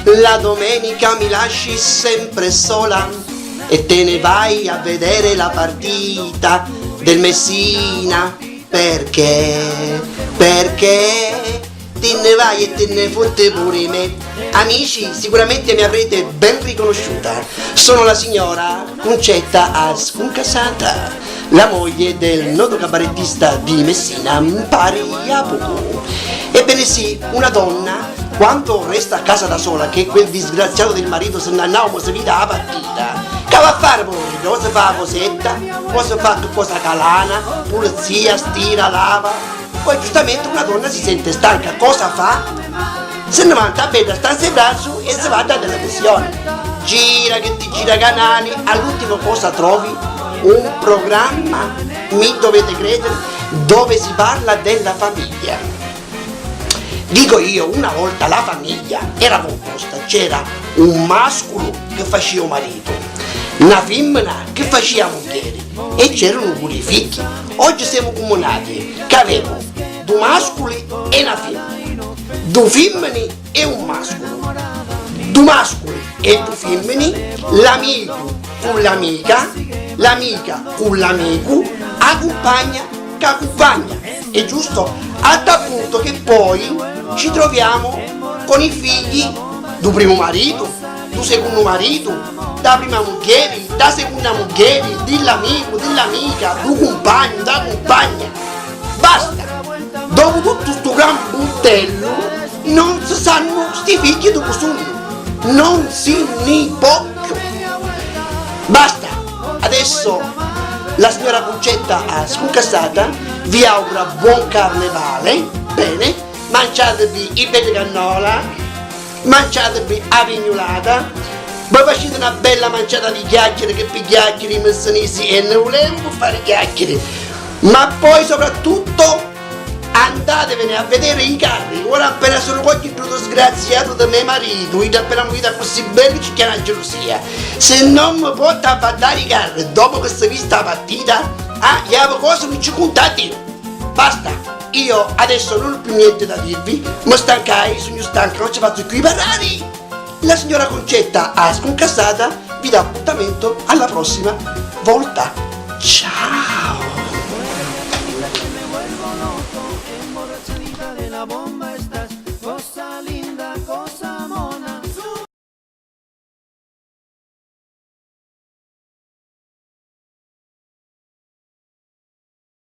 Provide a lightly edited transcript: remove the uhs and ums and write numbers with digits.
La domenica mi lasci sempre sola e te ne vai a vedere la partita del Messina. Perché? Perché te ne vai e te ne fotte pure me. Amici, sicuramente mi avrete ben riconosciuta. Sono la signora Concetta Ascuncasata, la moglie del noto cabarettista di Messina, pari a poco. Ebbene sì, una donna, quando resta a casa da sola, che quel disgraziato del marito se ne andava, si vita la partita, che va a fare poi? Cosa fa la cosetta? Cosa fa cosa calana? Pulizia, stira, lava. Poi giustamente una donna si sente stanca, cosa fa? Se ne va a bere, stanza in braccio e si va alla televisione. Gira che ti gira canali, all'ultimo cosa trovi? Un programma, mi dovete credere, dove si parla della famiglia. Dico io, una volta la famiglia era composta, c'era un mascolo che faceva marito, una femmina che faceva moglie e c'erano pure i figli. Oggi siamo comunati che avevo due mascoli e una femmina, due femmine e un mascolo, due mascoli e due femmine, l'amico con l'amica, l'amica con l'amico, la compagna che accompagna. È giusto? A tal punto che poi ci troviamo con i figli del primo marito, del secondo marito, da prima moglie, da seconda moglie, dell'amico, dell'amica, del compagno, da compagna. Basta! Dopo tutto sto gran buntello non si sanno sti figli dove sono, non si ne poccano. Basta! Adesso la signora Concetta Ascuncasata vi augura buon carnevale, bene, mangiatevi i petti cannola, mangiatevi la pignolata, poi facete una bella mangiata di chiacchiere, che per chiacchiere i messanesi e ne volevo fare chiacchiere, ma poi soprattutto andatevene a vedere i carri. Ora appena sono qualche brutto sgraziato da mio marito, io appena mi vita così bene ci chiama gelosia. Se non mi può abbattare i carri dopo che si è vista la partita, gli avevo cose non ci contate. Basta, io adesso non ho più niente da dirvi, mi stancai, sono stanca, non ci faccio più i parari. La signora Concetta Ascuncasata vi dà appuntamento alla prossima volta. Ciao!